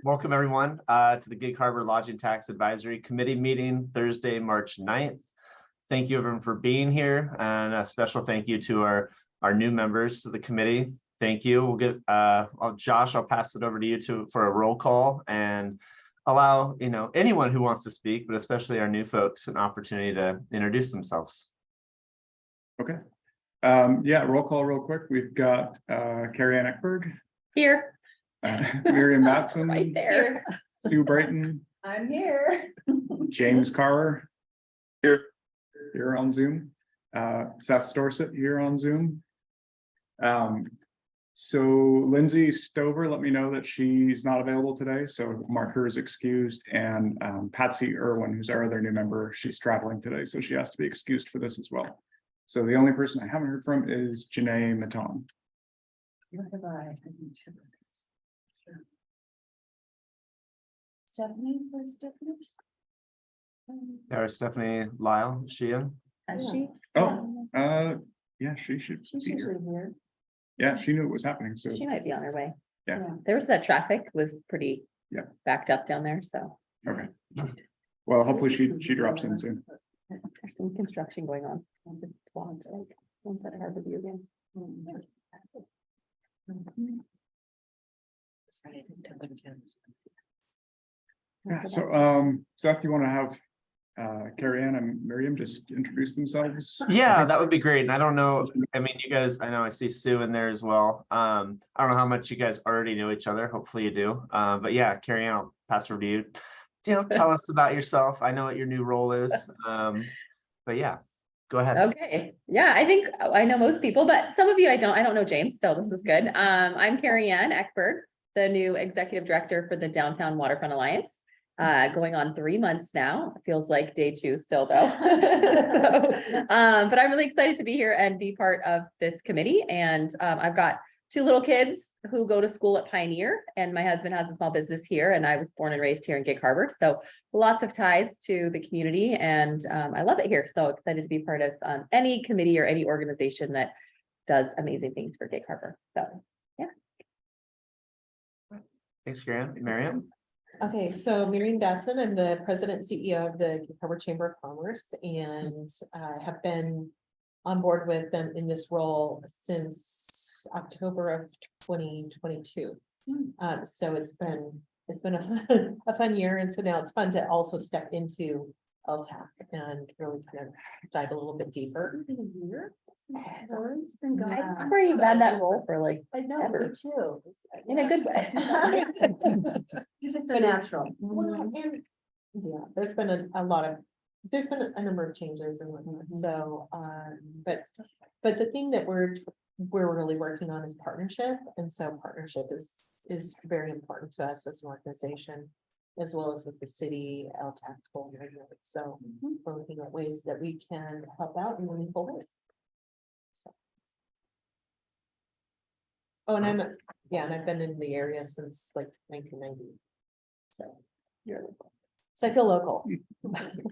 Welcome everyone to the Gig Harbor Lodging Tax Advisory Committee meeting Thursday, March 9th. Thank you everyone for being here, and a special thank you to our new members to the committee. Thank you. We'll get Josh, I'll pass it over to you for a roll call and allow anyone who wants to speak, but especially our new folks, an opportunity to introduce themselves. Okay. Yeah, roll call real quick. We've got Carrie Ann Eckberg. Here. Miriam Matson. Right there. Sue Brighton. I'm here. James Carver. Here on Zoom. Seth Storsett here on Zoom. So Lindsay Stover let me know that she's not available today, so mark her as excused. And Patsy Irwin, who's our other new member, she's traveling today, so she has to be excused for this as well. So the only person I haven't heard from is Janae Maton. What have I? Stephanie, where's Stephanie? There's Stephanie Lyle, is she in? Has she? Oh, yeah, she should She's be usually here. here. Yeah, she knew it was happening, so She might be on her way. Yeah. There was that traffic was pretty Yeah. backed up down there, so okay. Well, hopefully she drops in soon. there's some construction going on. Once at Harborview again. Yeah, so Seth, do you want to have Carrie Ann and Miriam just introduce themselves? Yeah, that would be great. And I don't know, I mean, you guys, I know I see Sue in there as well. I don't know how much you guys already know each other. Hopefully you do. But yeah, Carrie Ann, I'll pass it over to you. Tell us about yourself. I know what your new role is. But yeah, go ahead. Okay, yeah, I think I know most people, but some of you I don't know James, so this is good. I'm Carrie Ann Eckberg, the new executive director for the Downtown Waterfront Alliance. Going on 3 months now. It feels like day 2 still though. But I'm really excited to be here and be part of this committee. And I've got 2 little kids who go to school at Pioneer, and my husband has a small business here, and I was born and raised here in Gig Harbor. So lots of ties to the community, and I love it here. So excited to be part of any committee or any organization that does amazing things for Gig Harbor. So yeah. Thanks, Carrie Ann. Miriam? Okay, so Miriam Batson, I'm the president and CEO of the Gig Harbor Chamber of Commerce, and have been on board with them in this role since October of 2022. So it's been a fun year, and so now it's fun to also step into LTAC and really kind of dive a little bit deeper. I'm sure you've had that role for like I know, me ever. too. In a good way. It's just a natural. Well, and yeah, there's been a number of changes and whatnot. So, but the thing that we're really working on is partnership. And so partnership is very important to us as an organization, as well as with the city, LTAC. So we're looking at ways that we can help out in meaningful ways. So. Oh, and I've been in the area since like 1990. So you're local. So I feel local.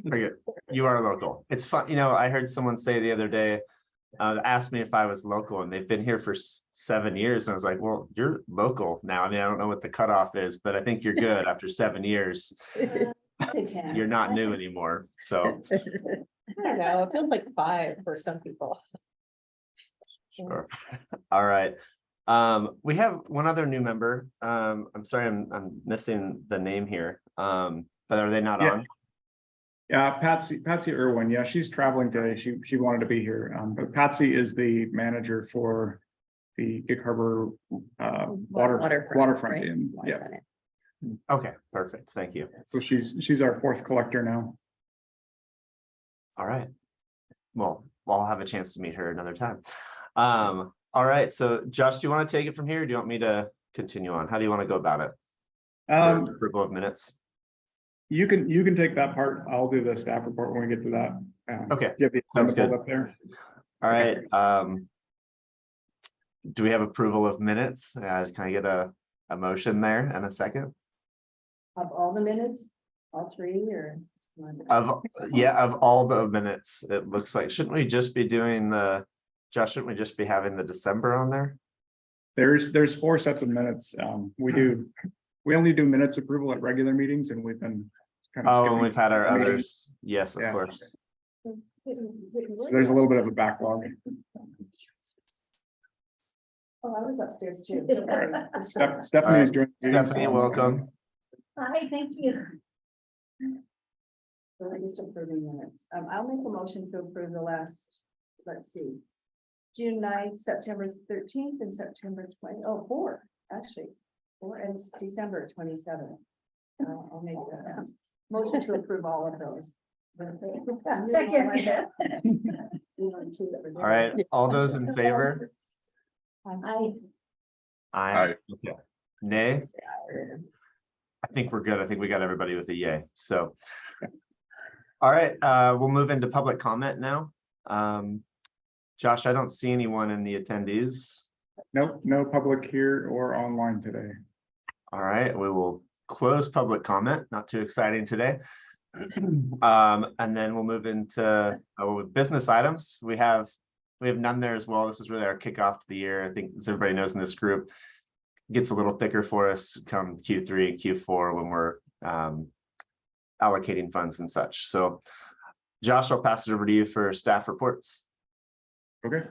Very good. You are local. It's fun. I heard someone say the other day, asked me if I was local, and they've been here for 7 years. And I was like, well, you're local now. I mean, I don't know what the cutoff is, but I think you're good after 7 years. You're not new anymore. So I don't know, it feels like 5 for some people. sure. All right. We have one other new member. I'm sorry, I'm missing the name here. But are they not on? Yeah, Patsy Irwin. Yeah, she's traveling today. She wanted to be here. But Patsy is the manager for the Gig Harbor waterfront right? in. Yeah. Okay, perfect. Thank you. So she's our 4th collector now. All right. Well, I'll have a chance to meet her another time. All right. So Josh, do you want to take it from here? Or do you want me to continue on? How do you want to go about it? Approval of minutes. You can take that part. I'll do the staff report when we get to that. Okay, do you have the sounds agenda good. pulled up there? All right. Do we have approval of minutes? Can I get a motion there and a second? Of all the minutes, all 3 or? Of all the minutes, it looks like, shouldn't we just be doing Josh, shouldn't we just be having the December on there? There's 4 sets of minutes. We only do minutes approval at regular meetings, and we've been kind of Oh, and skipping we've had our meetings. others. Yes, of Yeah. course. So there's a little bit of a backlog. Oh, I was upstairs too. All right. All Stephanie's right. joined. the meeting, Stephanie, so- welcome. Hi, thank you. So we're just approving minutes. I'll make a motion to approve the last, let's see. June 9th, September 13th, and September 4, actually. 4 and it's December 27th. I'll make that motion to approve all of those. Second. All right, all those in favor? I, Aye. Okay. Nay? I think we're good. I think we got everybody with a yay, so. All right, we'll move into public comment now. Josh, I don't see anyone in the attendees. Nope, no public here or online today. All right, we will close public comment, not too exciting today. And then we'll move into business items. We have none there as well. This is really our kickoff to the year. I think as everybody knows in this group, gets a little thicker for us come Q3 and Q4 when we're allocating funds and such. So Josh, I'll pass it over to you for staff reports. Okay.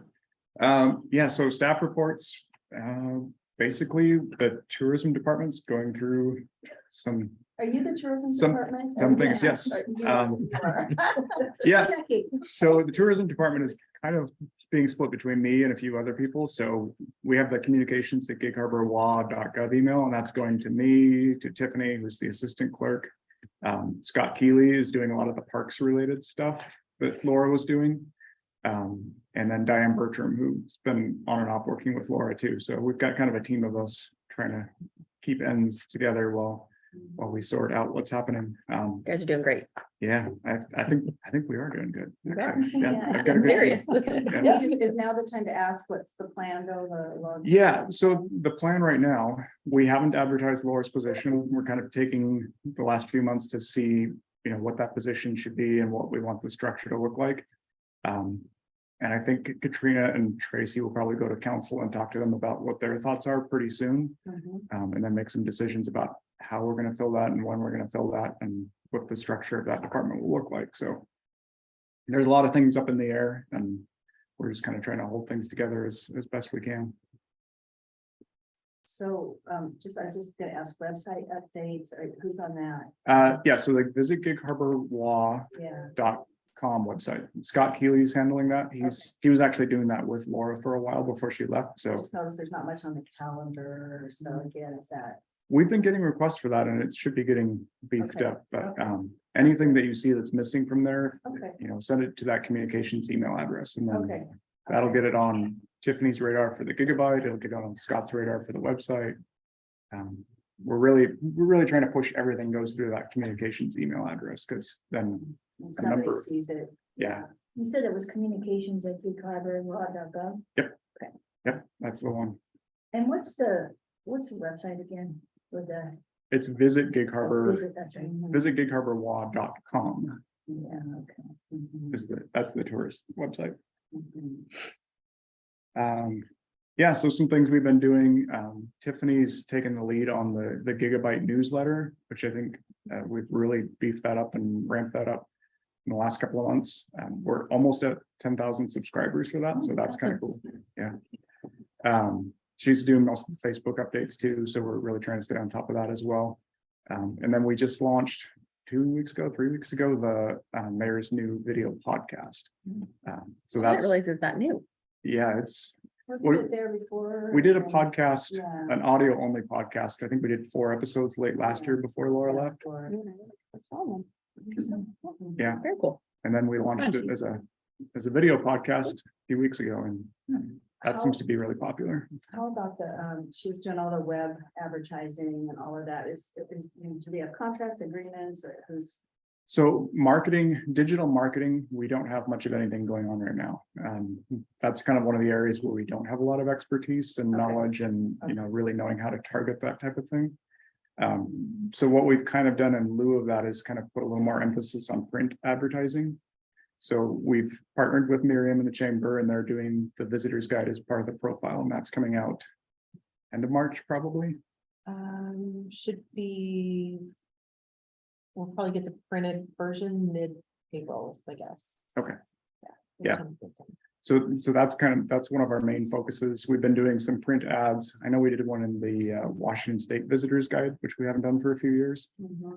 Yeah, so staff reports, basically the tourism department's going through some, are you the tourism Some- department? some things, yes. Yeah. So the tourism department is kind of being split between me and a few other people. So we have the communications at gigharborlaw.gov email, and that's going to me, to Tiffany, who's the assistant clerk. Scott Keeley is doing a lot of the parks related stuff that Laura was doing. And then Diane Bertram, who's been on and off working with Laura too. So we've got kind of a team of us trying to keep ends together while we sort out what's happening. You guys are doing great. Yeah, I think we are doing good. actually. Yeah. I've got a I'm good serious. team. Yeah. Is now the time to ask what's the plan though? Yeah, so the plan right now, we haven't advertised Laura's position. We're kind of taking the last few months to see, what that position should be and what we want the structure to look like. And I think Katrina and Tracy will probably go to council and talk to them about what their thoughts are pretty soon. And then make some decisions about how we're going to fill that and when we're going to fill that and what the structure of that department will look like. So there's a lot of things up in the air, and we're just kind of trying to hold things together as best we can. So, I was just gonna ask website updates, or who's on that? Yeah, so like visit gigharborlaw.com Yeah, website. Scott Keeley's handling that. He was actually doing that with Laura for a while before she left. I So just noticed there's not much on the calendar, so again, is that, we've been getting requests for that, and it should be getting beefed Okay, up. But okay. anything that you see that's missing from there, okay, send it to that communications email address, and then okay. that'll okay. get it on Tiffany's radar for the gigabyte. It'll get on Scott's radar for the website. We're really trying to push everything goes through that communications email address, because then, When somebody number- sees it. yeah, You said it was communications@gigharborlaw.gov. yep, that's the one. And what's the website again with the? It's visit Gig Harbor, That's right. visit gigharborlaw.com Yeah, okay. that's the tourist website. Mhm. Yeah, so some things we've been doing, Tiffany's taken the lead on the Gigabyte newsletter, which I think we've really beefed that up and ramped that up in the last couple of months. We're almost at 10,000 subscribers for that, so that's kind of cool. Yeah. She's doing most of the Facebook updates too, so we're really trying to stay on top of that as well. And then we just launched 3 weeks ago, the mayor's new video podcast. So I didn't that's, realize it's that new. yeah, it's, Wasn't it there before? we did a And- podcast, Yeah. an audio only podcast. I think we did 4 episodes late last year before Laura left. Before. Yeah, Very cool. and then we launched it as a video podcast a few weeks ago, and that seems to be really popular. How about she was doing all the web advertising and all of that, do we have contracts, agreements, or who's? So marketing, digital marketing, we don't have much of anything going on right now. That's kind of one of the areas where we don't have a lot of expertise and Okay. knowledge and, really knowing how to target that type of thing. So what we've kind of done in lieu of that is kind of put a little more emphasis on print advertising. So we've partnered with Miriam in the chamber, and they're doing the visitor's guide as part of the profile, and that's coming out end of March, probably. Should be. We'll probably get the printed version mid-April, I guess. Okay. Yeah. Yeah. So that's one of our main focuses. We've been doing some print ads. I know we did one in the Washington State Visitors Guide, which we haven't done for a few years.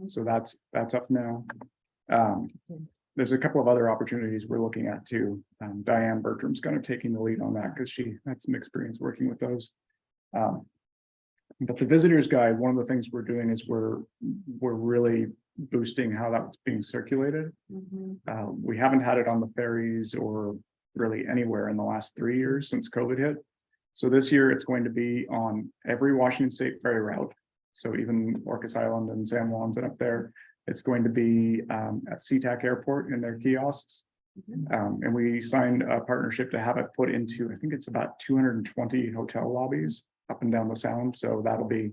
So that's up now. There's a couple of other opportunities we're looking at too. Diane Bertram's kind of taking the lead on that because she had some experience working with those. But the Visitors Guide, one of the things we're doing is we're really boosting how that's being circulated. We haven't had it on the ferries or really anywhere in the last 3 years since COVID hit. So this year it's going to be on every Washington State ferry route. So even Orcas Island and San Juan's and up there, it's going to be at SeaTac Airport in their kiosks. And we signed a partnership to have it put into, I think it's about 220 hotel lobbies up and down the Sound. So that'll be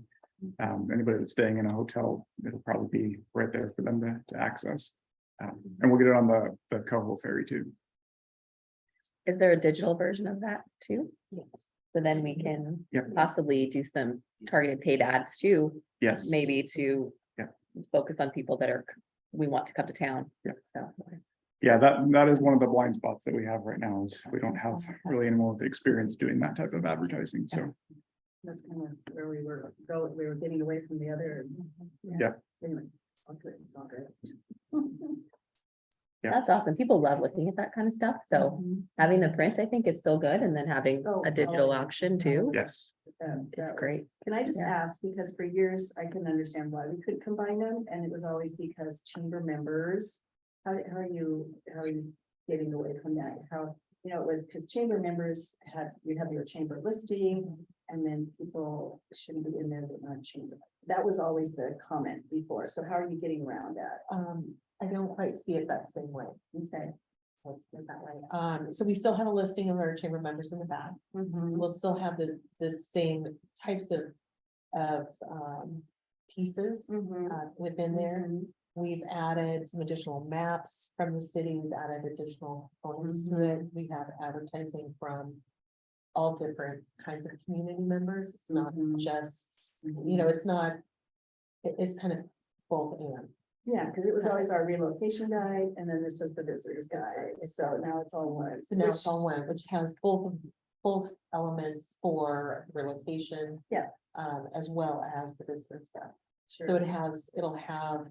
anybody that's staying in a hotel, it'll probably be right there for them to access. And we'll get it on the Coho ferry too. Is there a digital version of that too? Yes. So then we can Yep. possibly do some targeted paid ads too, Yes. maybe to Yeah. focus on people that are, we want to come to town. Yeah. So, Yeah, that is one of the blind spots that we have right now is we don't have really anyone with experience doing that type of advertising. So That's kind of where we were getting away from the other. Yeah. Anyway, it's all good. Yeah. that's awesome. People love looking at that kind of stuff. So having the print, I think is still good. And then having Oh, a digital always. option too yes, is great. Can I just Yeah. ask, because for years I couldn't understand why we couldn't combine them, and it was always because chamber members. How are you getting away from that? How, it was because chamber members you'd have your chamber listing, and then people shouldn't be in there that aren't chamber. That was always the comment before. So how are you getting around that? I don't quite see it that same way. Okay. Let's put it that way. So we still have a listing of our chamber members in the back. So we'll still have the same types of pieces within there. We've added some additional maps from the city. We've added additional components to it. We have advertising from all different kinds of community members. It's not just, it's not, it's kind of both and. Yeah, because it was always our relocation guide, and then this was the visitors guide, so now it's all one. So now it's all one, which has both elements for relocation. Yeah. As well as the visitor stuff. So Sure. it'll have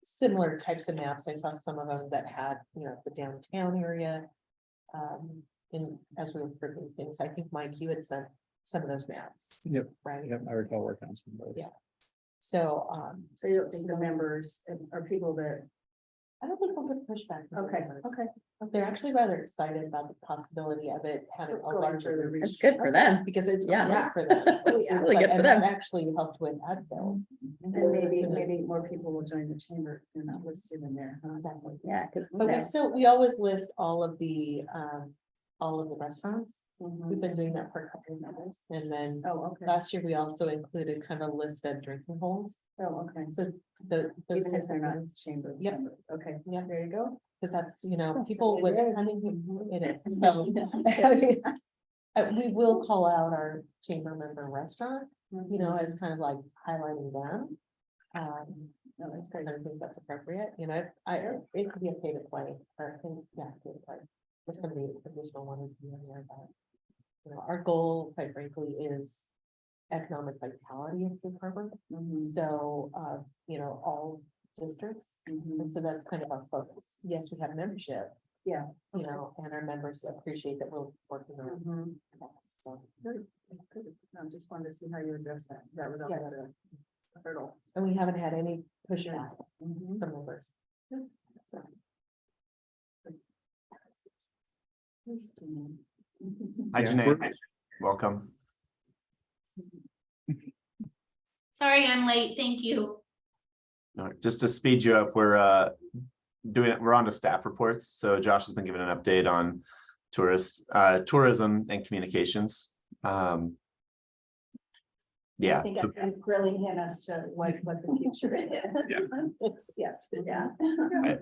similar types of maps. I saw some of them that had, the downtown area. As we were printing things, I think Mike, you had sent some of those maps. Yep. Right? I recall working on some of those. Yeah. So, So you don't think the members are people that, I don't think we'll get pushback. from okay, members. okay. They're actually rather excited about the possibility of it having a Going larger further reach. It's good for them. Because it's Yeah. great for them. Oh, It's yeah. really good for and them. that actually helped with ad sales. And maybe more people will join the chamber if they're not listed in there. Huh? Exactly. Yeah, because But we always list all of the restaurants. Mhm. We've been doing that for a couple of years. And then Oh, okay. last year, we also included kind of a list of drinking holes. Oh, okay. So those Even if types they're of not things, chamber. Yep. members. Okay, Yeah. there you go. because that's, people it would, is. it is. So we will call out our chamber member restaurant, as kind of like highlighting them. No, that's I great. don't think that's appropriate, it could be a pay to play, or I think, yeah, pay to play. If somebody additional wanted to be in there, but. Our goal, quite frankly, is economic vitality of the program. Mhm. So, all districts, Mhm. and so that's kind of our focus. Yes, we have membership. Yeah. And our members appreciate that we're working on Mhm. that, so. Good. I just wanted to see how you address that. That was always Yes. a hurdle. And we haven't had any pushback Mhm. from members. So, Interesting. Hi, Yeah, Janae. Welcome. Sorry, I'm late. Thank you. No, just to speed you up, we're on to staff reports. So Josh has been given an update on tourism and communications. Yeah, I think so- I'm grilling him as to what the future is. Yeah. Yeah, yeah.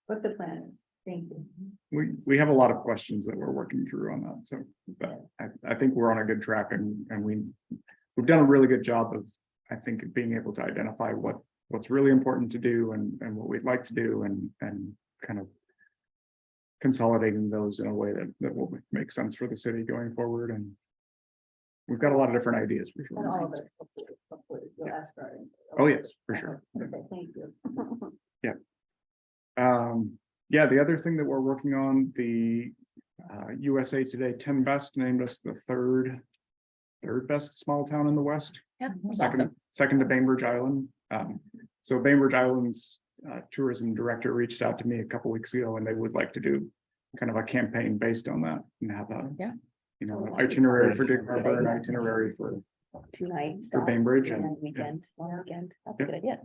What the plan is. Thank you. We have a lot of questions that we're working through on that, so but I think we're on a good track and we've done a really good job of, I think, being able to identify what's really important to do and what we'd like to do and kind of consolidating those in a way that will make sense for the city going forward. And we've got a lot of different ideas. for And all sure. of us, hopefully, will ask for it. Oh, yes, for sure. Okay, thank you. Yeah, the other thing that we're working on, the USA Today 10 Best named us the third best small town in the West. Yeah, that's Second, awesome. second to Bainbridge Island. So Bainbridge Island's tourism director reached out to me a couple weeks ago and they would like to do kind of a campaign based on that and have a, Yeah. you know, an itinerary for Gig Harbor, an itinerary for 2 nights. for Bainbridge And and then weekend, long weekend. That's Yeah. a good idea.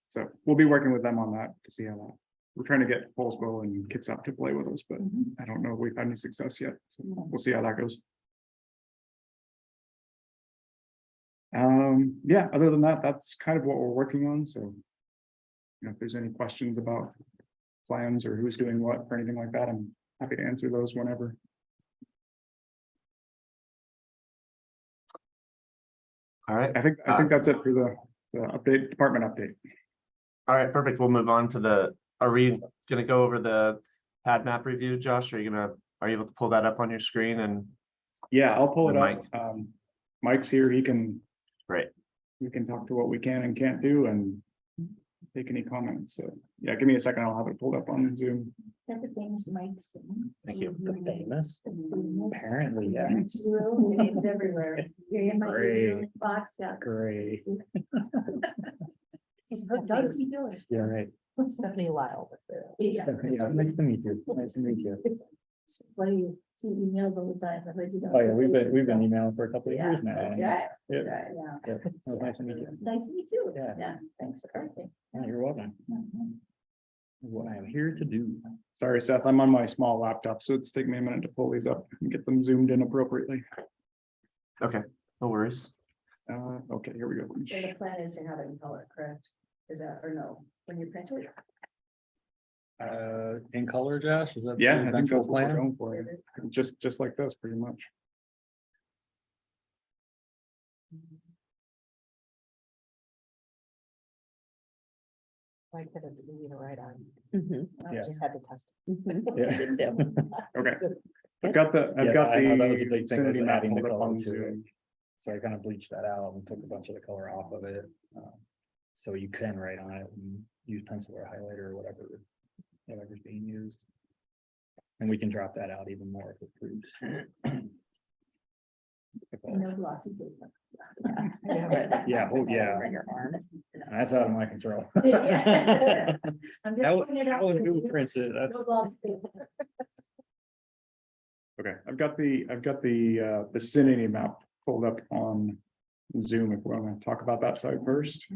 so we'll be working with them on that to see how that. We're trying to get Paulsbo and Kitsap to play with us, but I don't know if we've had any success yet. So we'll see how that goes. Yeah, other than that, that's kind of what we're working on, so. You know, if there's any questions about plans or who's doing what or anything like that, I'm happy to answer those whenever. All right. I think that's it for the update, department update. All right, perfect. We'll move on to are we gonna go over the pad map review, Josh? Are you able to pull that up on your screen and? Yeah, I'll pull it And up. Mike's here, he can. Great. We can talk to what we can and can't do and take any comments. So, yeah, give me a second. I'll have it pulled up on Zoom. Everything's Mike's. Thank you. Famous, apparently, yeah. Names everywhere. You're in my Great. box, yeah. Great. How's he doing? Yeah, right. Stephanie Lyle. Yeah. Yeah, nice to meet you. Nice to meet you. It's funny, you see emails all the time. I heard you don't Oh, yeah, say we've this been and emailing for a couple of stuff. years now. That's Yeah, right. Yeah. Yeah. yeah. It was nice to meet you. Nice to meet you. Yeah. Yeah, thanks for everything. Yeah, you're welcome. What I am here to do. Sorry, Seth, I'm on my small laptop, so it's taking me a minute to pull these up and get them zoomed in appropriately. Okay, no worries. Okay, here we go. So the plan is to have it in color, correct? Is that, or no, when you print it? In color, Josh, is that? Yeah, the I think eventual that's what we're plan? going for. Just like this, pretty much. Like that it's easy to write on. Mhm, I Yeah. just had to test. mhm. Yeah. I did too. Okay. Good. I've got Yeah, I know that was a the big thing, vicinity was map adding the pulled up color on to it. Zoom. So I kind of bleached that out and took a bunch of the color off of it. So you can write on it and use pencil or highlighter or whatever's being used. And we can drop that out even more if it proves. No glossy paper. Yeah, oh, yeah. Over your arm. That's out of my control. Yeah. I'm just That was- pointing it out. that was for who you. prints it, No that's- glossy paper. Okay, I've got the vicinity map pulled up on Zoom if we want to talk about that side first.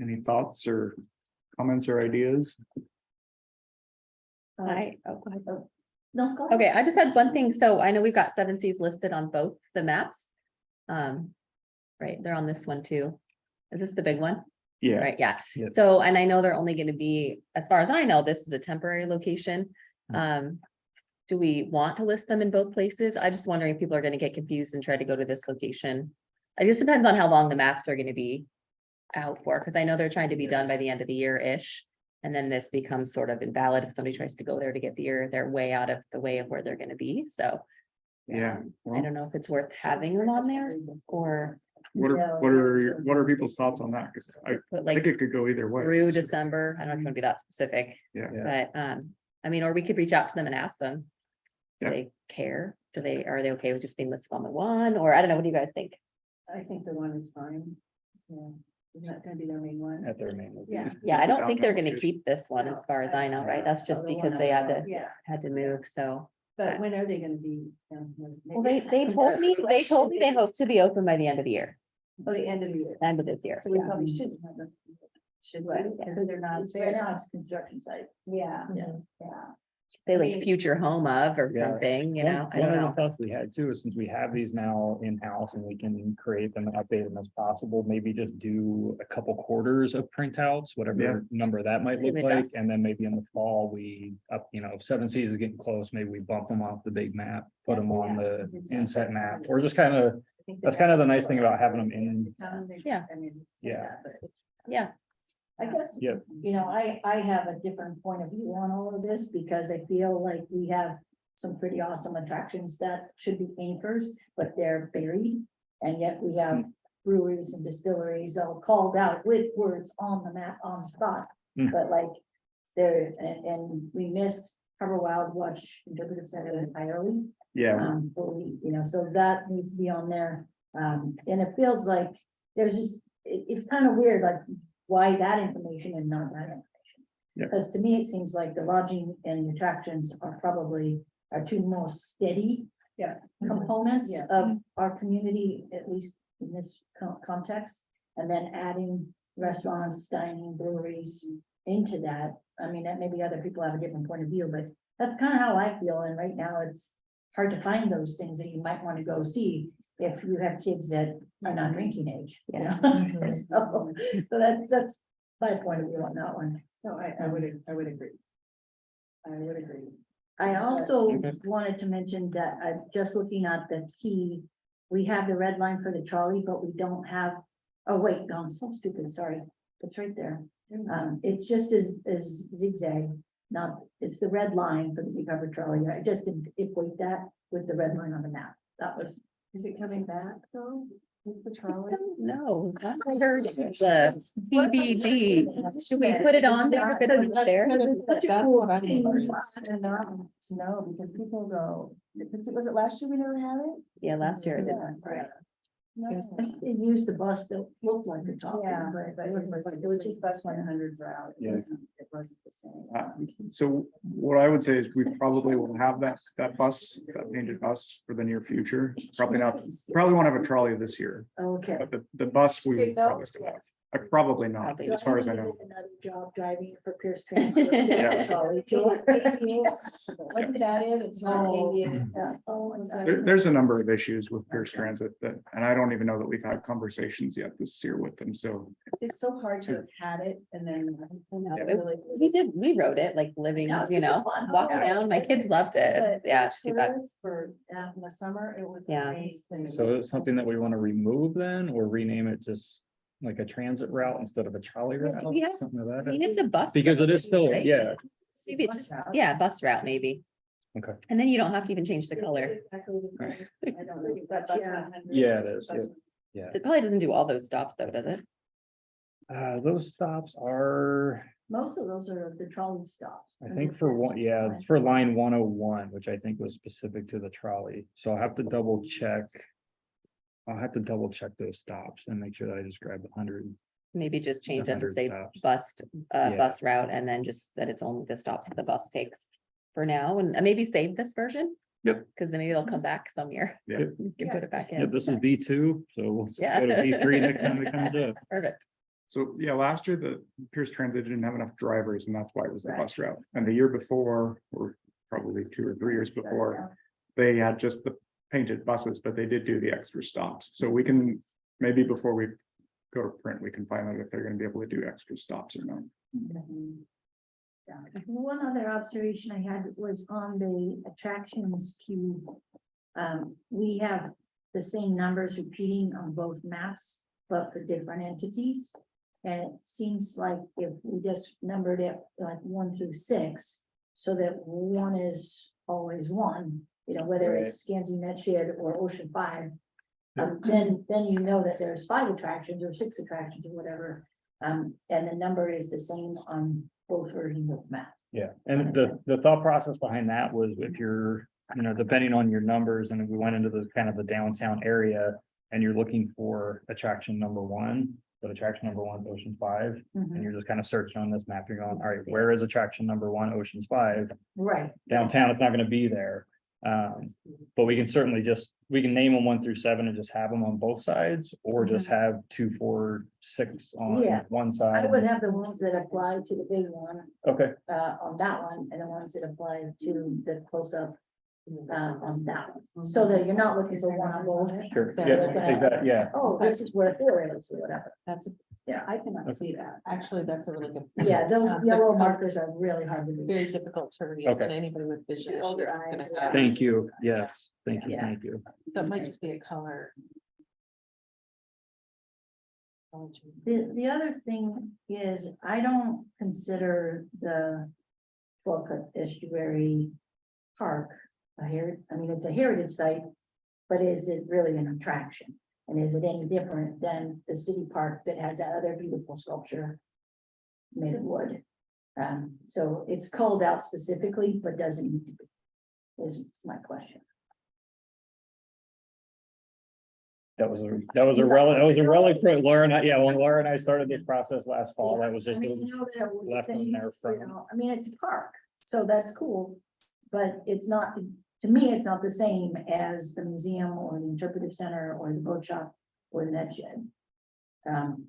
Any thoughts or comments or ideas? Uh, Oh, go ahead. No, go ahead. Okay, I just had one thing. So I know we've got 7 Cs listed on both the maps. Right, they're on this one too. Is this the big one? Yeah, Right, yeah. Yeah. So, and I know they're only gonna be, as far as I know, this is a temporary location. Do we want to list them in both places? I just wondering if people are gonna get confused and try to go to this location. It just depends on how long the maps are gonna be out for, because I know they're trying to be done by the end of the year-ish. And then this becomes sort of invalid if somebody tries to go there to get beer, they're way out of the way of where they're gonna be, so. yeah. I don't know if it's worth having them on there, or What are people's thoughts on that? Because I put think like it could go either way. through December, I don't know if you want to be that specific. Yeah. But, I mean, or we could reach out to them and ask them. Do Yeah. they care? Are they okay with just being listed on the one, or I don't know, what do you guys think? I think the one is fine. Yeah, it's not gonna be their main one. At their main location. Yeah, I don't think they're Downtown gonna location. keep this one, as far as I know, right? That's just Oh, the because one they on had the- Yeah, to move, so. but when are they gonna be? Well, they told me they hope to be open by the end of the year, Oh, the end of the year. end of this year. So we yeah. probably should have them. Should we? Because they're not, right now it's construction site. Yeah, Yeah. yeah. say I like mean- future home of or Yeah. something, you know, I One don't of know. the thoughts we had too, is since we have these now in-house and we can create them and update them as possible, maybe just do a couple quarters of printouts, Yeah. whatever number that might look Maybe it like. does. And then maybe in the fall, we up, if 7Cs is getting close, maybe we bump them off the big map, put them on the inset map, or just kind of, that's kind of the nice thing about having them in. Yeah. I mean, say Yeah. that, but- Yeah, I guess, Yep. I have a different point of view on all of this because I feel like we have some pretty awesome attractions that should be anchors, but they're buried. And yet we have breweries and distilleries all called out with words on the map, on the spot. Hmm. But like there, and we missed Harbor Wild Watch Interpretive Center entirely. Yeah, But we, so that needs to be on there. And it feels like there's just, it's kind of weird, like why that information and not that information? Yeah. Because to me, it seems like the lodging and attractions are probably our two most steady. Yeah. Components Yeah. of our community, at least in this context, and then adding restaurants, dining, breweries into that. I mean, that maybe other people have a different point of view, but that's kind of how I feel, and right now it's hard to find those things that you might want to go see if you have kids that are not drinking age, you know? So that's my point of view on that one. No, I would agree. I would agree. I also Okay. wanted to mention that just looking at the key, we have the red line for the trolley, but we don't have, oh, wait, no, I'm so stupid, sorry. It's right there. It's just as zigzag, not, it's the red line for the big covered trolley. I just didn't equate that with the red line on the map. That was, Is it coming back though? Is the trolley? no, that's what I heard, it's a TBD. Should we put it on there if it's not there? That's what I'm thing wondering. to know, because people go, was it last year we never had it? Yeah, last year I did. Right. No. they used the bus that looked like a trolley, Yeah, but it was just bus 100 route. Yeah. It wasn't the same. so what I would say is we probably will have that bus, that painted bus for the near future. Probably not, probably won't have a trolley this year, Okay. but the bus we Say will no? probably still have. Probably not, Probably as far as I know. Another job driving for Pierce Transit. Yeah. Trolley tour. Wasn't that it? It's not ADA accessible. Was that it? There's a number of issues with Pierce Transit that, and I don't even know that we've had conversations yet this year with them, so. It's so hard to have had it and then. We wrote it like living, Yeah, you know, super fun. walk Yeah. down, my kids loved it. Yeah, it's too bad. Tourists for, in the summer, it was Yeah. amazing. So it's something that we want to remove then, or rename it just like a transit route instead of a trolley route, do we have- something like I that. mean, it's a bus. Because it route, is still, right? yeah, Maybe it's just, yeah, bus route maybe. Okay. And then you don't have to even change the color. Exactly the same. I don't know. Is that bus 100? yeah, it is. Bus yeah. It probably doesn't do all those stops though, does it? Those stops are, Most of those are the trolley stops. I think for one, yeah, it's for line 101, which I think was specific to the trolley. So I'll have to double check. I'll have to double check those stops and make sure that I just grab 100. Maybe just change that to 100 say stops. bus Yeah. route and then just that it's only the stops that the bus takes for now and maybe save this version. Yep. Because then maybe they'll come back some year. Yeah. You can put it back Yeah, in. this is V2, so we'll Yeah. go to V3 next time it comes up. Perfect. So, yeah, last year the Pierce Transit didn't have enough drivers and that's why it was the bus route. And the year before, or probably 2 or 3 years before, they had just the painted buses, but they did do the extra stops. So we can, maybe before we go to print, we can find out if they're gonna be able to do extra stops or not. Yeah. One other observation I had was on the attractions queue. We have the same numbers repeating on both maps, but for different entities. And it seems like if we just numbered it like 1 through 6, so that 1 is always 1, whether it's Scansy Netshed or Ocean 5. Then you know that there's 5 attractions or 6 attractions or whatever. And the number is the same on both versions of the map. Yeah, and the thought process behind that was if you're, depending on your numbers, and if we went into the kind of the downtown area. And you're looking for attraction number 1, but attraction number 1 is Ocean 5, and you're just kind of searching on this map, you're going, all right, where is attraction number 1, Ocean's 5? Right. Downtown, it's not gonna be there. But we can certainly we can name them 1 through 7 and just have them on both sides, or just have 2, 4, 6 on Yeah. one I side. would have the ones that apply to the big one, Okay, on that one, and the ones that apply to the close-up. On that one, so that you're not looking for one on both. sure, So yeah, looking at- exactly, yeah, Oh, this is where 4 is, or whatever. That's, I cannot see that. actually, that's a really good. Yeah, those Um, yellow but- markers are really hard to read. Very difficult to read, Okay. and anybody with vision. The older issues is gonna eyes, have- thank you, yes, thank you, Yeah. thank you. So it might just be a color. The other thing is, I don't consider the Walcott Estuary Park it's a heritage site, but is it really an attraction? And is it any different than the city park that has that other beautiful sculpture made of wood? So it's called out specifically, but doesn't need to be, is my question. That was a relic for Laura and I, yeah, when Laura and I started this process last fall, that was I just. mean, you know that it was a left them thing, there from- you know, I mean, it's a park, so that's cool. But it's not, to me, it's not the same as the museum or the interpretive center or the boat shop or the net shed.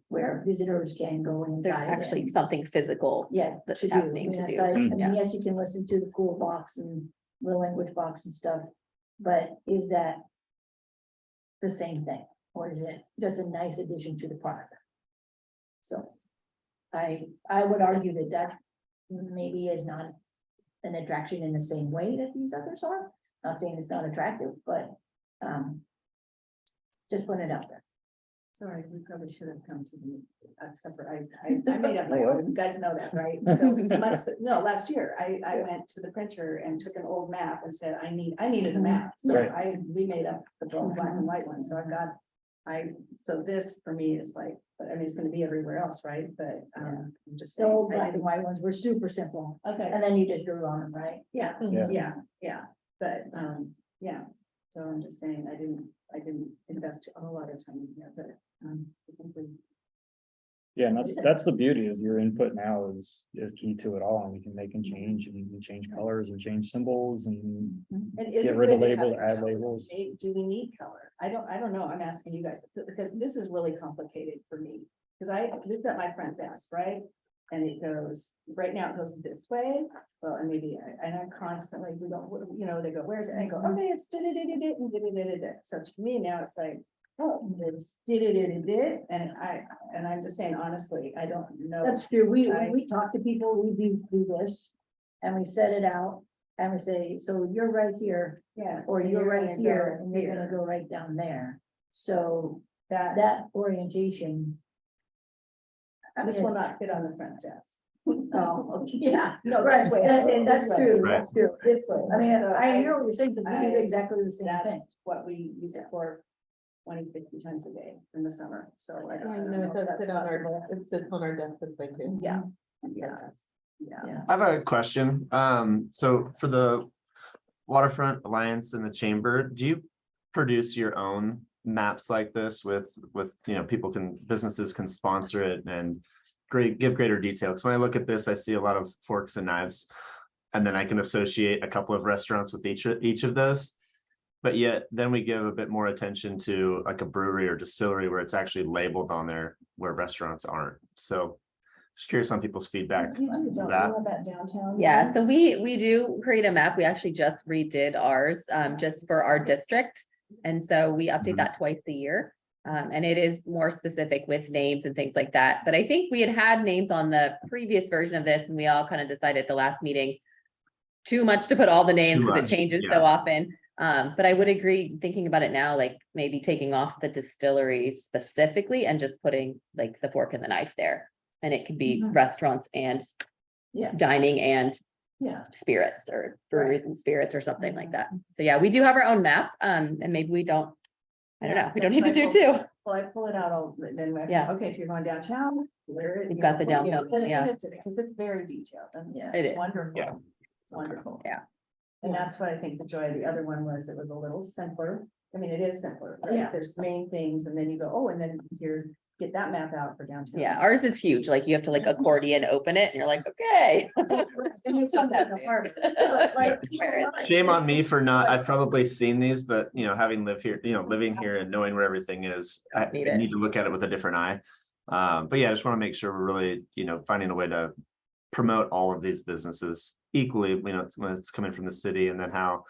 Where visitors can go There's inside. actually and- something physical. Yeah. that's to do. happening to Yes, do. I Mm. mean, yes, you can listen to the cool box and the language box and stuff, but is that the same thing, or is it just a nice addition to the park? So I would argue that that maybe is not an attraction in the same way that these others are. Not saying it's not attractive, but just putting it out there. Sorry, we probably should have come to the, separate, I made up my own, you guys know that, right? So last year, I went to the printer and took an old map and said, I needed a map. So Right. we made up the black and white one, so so this for me is like, but I mean, it's gonna be everywhere else, right? But, I'm just The saying. old I black didn't- and white ones were super simple, Okay, and then you just drew on them, right? yeah, Yeah. yeah, but, yeah, so I'm just saying, I didn't invest a whole lot of time in here, but, I think we. Yeah, and that's the beauty of your input now is key to it all, and we can make and change, and you can change colors and change symbols and. And is Get it rid of good to have labels, add color? labels. Do we need color? I don't know. I'm asking you guys, because this is really complicated for me. Because this is at my front desk, right? And it goes, right now it goes this way. Well, and maybe, and I'm constantly, we don't, they go, where's it? And I go, okay, it's did-it-did-it-did and did-it-did-it-did. So to me now it's like, oh, it's did-it-did-it-did. And I'm just saying, honestly, I don't know. That's true. I- We talk to people, we do this, and we set it out, and we say, so you're right here, Yeah. or and you're right gonna here, go and you're gonna here. go right down there. So That, that orientation. this will not fit on the front desk. Oh, okay. Yeah, no, Right, this way. I'm saying this that's way. true, Right. that's true. This way. I mean, So I hear what you're saying, because we do I- exactly the same thing. That's what we use it for 20-50 times a day in the summer, so. I don't- Yeah, I you don't know, know it if does that's sit on our, possible. it sits on our desk this way too. Yeah, yeah, yeah. Yeah. I have a question. So for the Waterfront Alliance and the Chamber, do you produce your own maps like this with, businesses can sponsor it and give greater detail? Because when I look at this, I see a lot of forks and knives. And then I can associate a couple of restaurants with each of those. But yet then we give a bit more attention to like a brewery or distillery where it's actually labeled on there where restaurants aren't. So just curious on people's feedback. You do, don't you that. have that downtown? Yeah, one? so we do create a map. We actually just redid ours, just for our district. And so we update Mhm. that twice a year. And it is more specific with names and things like that. But I think we had names on the previous version of this and we all kind of decided at the last meeting. Too much to put all the names Too because it much, changes yeah. so often. But I would agree, thinking about it now, like maybe taking off the distillery specifically and just putting like the fork and the knife there. And it could be Mhm. restaurants and Yeah. dining and Yeah. spirits or breweries and spirits or something like that. So yeah, we do have our own map, and maybe we don't, I don't know, we don't need to do two. Well, I pull it out, then, Yeah. okay, if you're going downtown, where. You've got the downtown, yeah. Because it's very detailed, and yeah. It is. Wonderful. Yeah. Wonderful. Yeah. And that's what I think the joy of the other one was, it was a little simpler I mean, it is simpler, Yeah. right? There's main things and then you go, oh, and then here's, get that map out for downtown. Yeah, ours is huge, like you have to like accordion open it and you're like, okay. And we saw that in the harbor. Like, Shame on me for not, I've probably seen these, but you know, having lived here, you know, living here and knowing where everything is, I Need it. need to look at it with a different eye. But yeah, I just want to make sure we're really, you know, finding a way to promote all of these businesses equally, you know, when it's coming from the city, and then how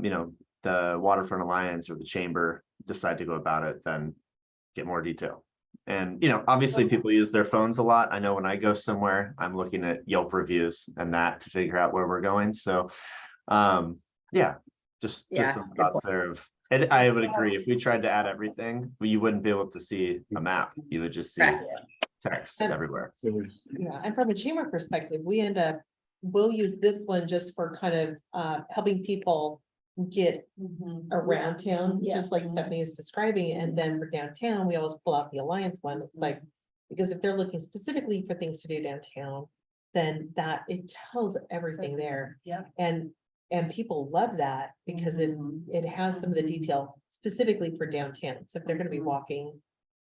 you know, the Waterfront Alliance or the chamber decide to go about it, then get more detail. And, you know, obviously people use their phones a lot. I know when I go somewhere, I'm looking at Yelp reviews and that to figure out where we're going. So, yeah, just Yeah, some good thoughts there of, and I would agree, if we tried to add everything, you wouldn't be able to see a map. You would just see Correct. text And- everywhere. It was, Yeah, and from a chamber perspective, we'll use this one just for kind of helping people get around town, Yeah. just like Stephanie is describing. And then for downtown, we always pull out the Alliance one. It's like, because if they're looking specifically for things to do downtown, then that it tells everything there. Yeah. And people love that because it has some of the detail specifically for downtown. So if they're gonna be walking,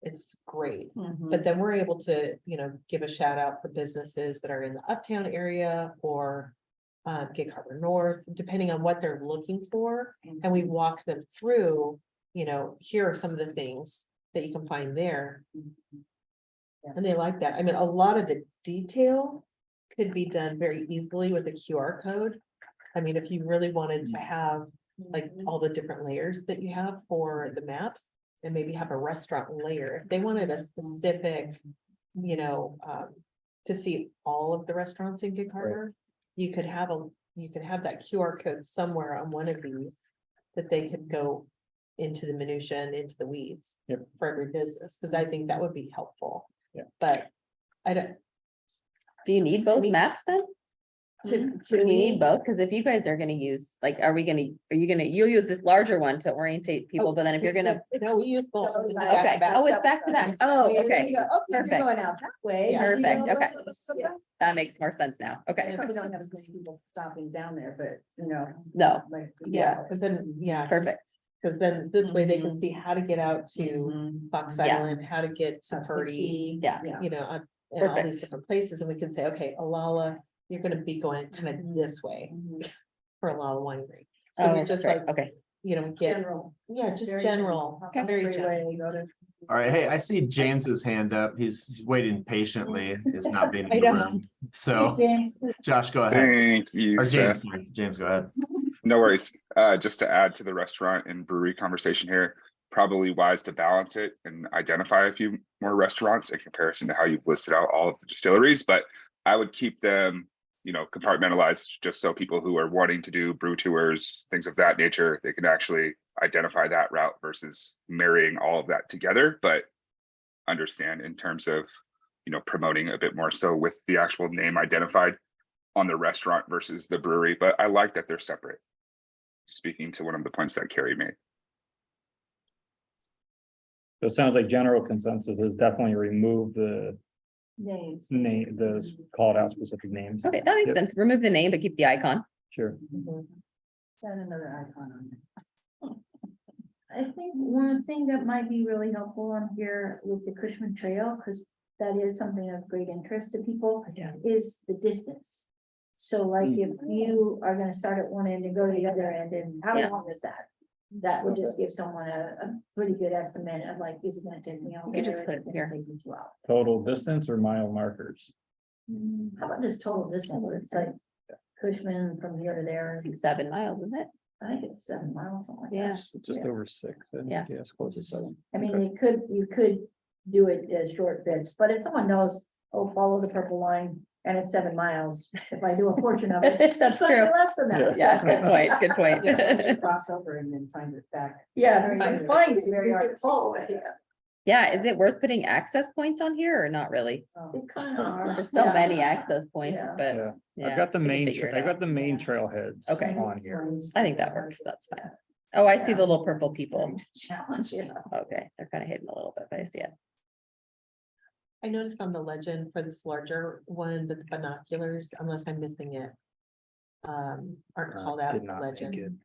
it's great. But then we're able to, you know, give a shout out for businesses that are in the uptown area or Gig Harbor North, depending on what they're looking for. And we walk them through, you know, here are some of the things that you can find there. And they like that. I mean, a lot of the detail could be done very easily with a QR code. I mean, if you really wanted to have like all the different layers that you have for the maps and maybe have a restaurant layer, if they wanted a specific, you know, to see all of the restaurants in Gig Harbor, you could have that QR code somewhere on one of these that they could go into the minutia and into the weeds. Yep. For every business, because I think that would be helpful. Yeah. But I don't, Do you need both me- maps then? to Do you need me, both? Because if you guys are gonna use, like, you'll use this larger one to orientate people, but then if you're gonna, no, we use both. Okay. okay, oh, it's back to back. Oh, okay, You're perfect. going out that way. Yeah, you perfect, know, okay. yeah. That makes more sense now. Okay, And we don't have as many people stopping down there, but you know, no, like. Yeah, because then, yeah. perfect. Because then this way they can see how to get out to Fox Yeah. Island, how to get to That's the Purdy, key. Yeah. you know, and all these Perfect. different places, and we can say, okay, Alala, you're gonna be going kind of this way for Alala Winery. So Oh, we that's just right. like, Okay, you know, get, General. yeah, just Very general, Okay. very general. Freeway, you go to- All right, hey, I see James's hand up. He's waiting patiently, is not being I in the know. room. So James, Josh, go ahead. Thank you, Or Seth. James, go ahead. No worries. Just to add to the restaurant and brewery conversation here, probably wise to balance it and identify a few more restaurants in comparison to how you've listed out all of the distilleries, but I would keep them, you know, compartmentalized just so people who are wanting to do brew tours, things of that nature, they can actually identify that route versus marrying all of that together, but understand in terms of, you know, promoting a bit more so with the actual name identified on the restaurant versus the brewery. But I like that they're separate. Speaking to one of the points that Carrie made. so it sounds like general consensus is definitely remove the names. name, those called out specific names. okay, that makes Yep. sense. Remove the name, but keep the icon. Sure. And another icon on there. I think one thing that might be really helpful on here with the Cushman Trail, because that is something of great interest to people, Yeah. is the distance. So like if you are gonna start at one end and go to the other end, and how Yeah. long is that? That would just give someone a pretty good estimate of like, is it gonna take me all You day? just or is put it it gonna here. take me 2 hours? Total distance or mile markers? How about this total distance? It's like Cushman from here to there. 7 miles, isn't it? I think it's 7 miles, something like that. Yeah. It's just over 6. I think. Yeah. Yeah, it's close to 7. I mean, Okay. you could do it as short bits, but if someone knows, oh, follow the purple line and it's 7 miles, if I do a portion of it. That's it's gonna be true. Less than that. Yeah, good point, good point. Yeah, once you cross over and then find it back. Yeah, Very I'm good. fine, It's very hard to follow it. Yeah, is it worth putting access points on here or not really? It kind of are. There's so Yeah. many access points, Yeah. but Yeah, yeah. I've got the we can main, figure it I got out. the main trailheads Okay. on here. I think that works, that's fine. Oh, I see the little purple people. Challenge, yeah. Okay, they're kind of hidden a little bit, but I see it. I noticed on the legend for this larger one, that the binoculars, unless I'm missing it. Aren't called out Did in the not make it. legend.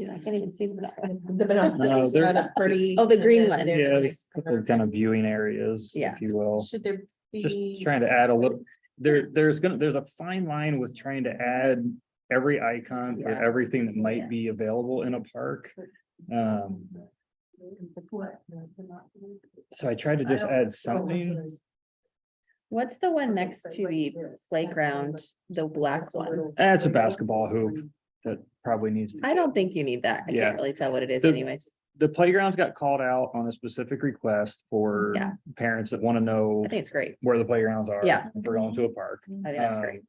Dude, I can't even see that one. The binoculars they're- are the pretty. Oh, the and green then ones. there's Yeah, the there's a couple of nice kind of viewing areas, Yeah. if you will. Should there Just be? trying to add a little, there's a fine line with trying to add every icon for Yeah. everything that might be available in a park. What? So I tried to just add something. What's the one next to the playground, the black one? It's a basketball hoop that probably needs. to I don't think you need that. I Yeah. can't really tell what it is The- anyways. The playgrounds got called out on a specific request for Yeah. parents that want to know I think it's great. where the playgrounds are. Yeah. If we're going to a park. I think that's great.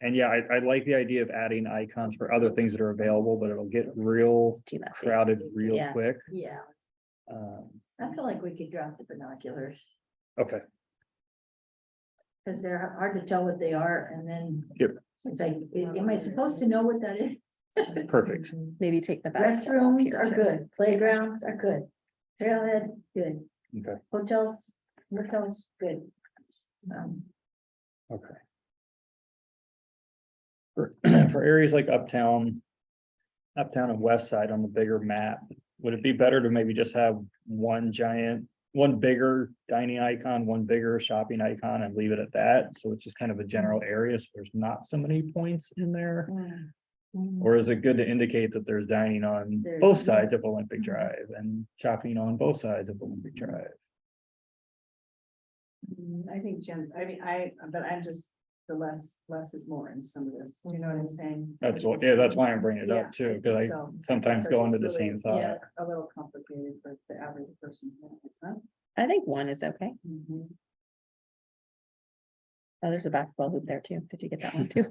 And yeah, I like the idea of adding icons for other things that are available, but it'll get real It's too messy. crowded real Yeah. quick. Yeah, I feel like we could drop the binoculars, Okay, because they're hard to tell what they are, and then. Yep. It's like, am I supposed to know what that is? perfect. Maybe take the basketball off Restrooms here are too. good, playgrounds are good, trailhead, good, Okay, hotels, good. okay. For, for areas like uptown and west side on the bigger map, would it be better to maybe just have one bigger dining icon, one bigger shopping icon and leave it at that? So it's just kind of a general area, so there's not so many points in there? Or is it good to indicate that there's dining on There's- both sides of Olympic Drive and shopping on both sides of Olympic Drive? I think but I'm just, the less is more in some of this, you know what I'm saying? That's why I'm bringing it up too, because I So, sometimes so go it's into the really, same thought. yeah, a little complicated for the average person. Huh? I think one is okay. Mhm. Oh, there's a basketball hoop there too. Did you get that one too?